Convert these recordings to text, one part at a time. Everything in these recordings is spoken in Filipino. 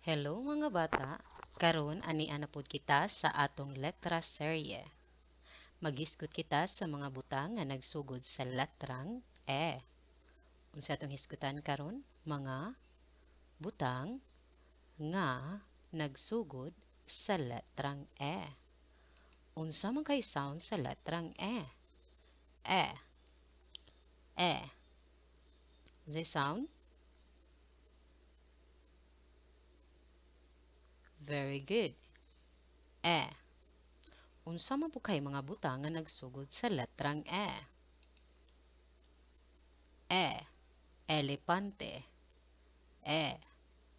Hello mga bata, karon ani ana pod kita sa atong letra serye. Magisgot kita sa mga butang nga nagsugod sa letrang E. Unsa atong hisgutan karon? Mga butang nga nagsugod sa letrang E. Unsa man kay sound sa letrang E? E. E. Unsay sound? Very good. E. Unsa man po kay mga butang nga nagsugod sa letrang E? E. Elepante. E.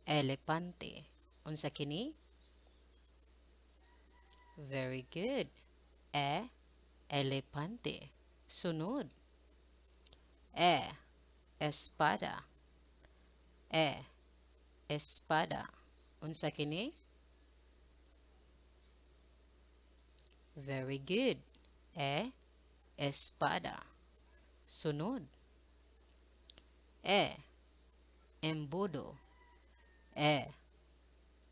Elepante. Unsa kini? Very good. E. Elepante. Sunod. E. Espada. E. Espada. Unsa kini? Very good. E. Espada. Sunod. E. Embudo. E.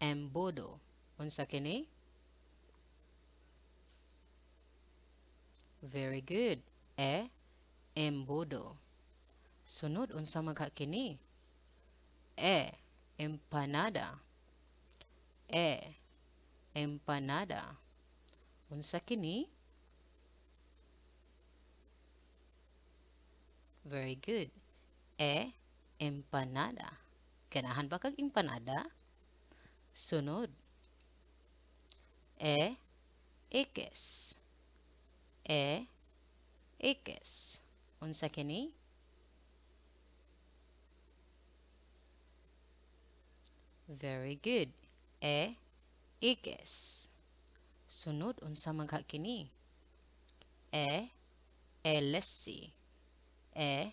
Embudo. Unsa kini? Very good. E. Embudo. Sunod unsa magha kini? E. Empanada. E. Empanada. Unsa kini? Very good. E. Empanada. Ganahan ba kag empanada? Sunod. E. Ikes. E. Ikes. Unsa kini? Very good. E. Ikes. Sunod unsa magha kini? E. Elesi. E.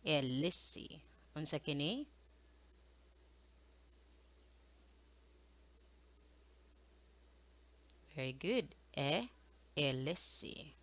Elesi. Unsa kini? Very good. E. Elesi.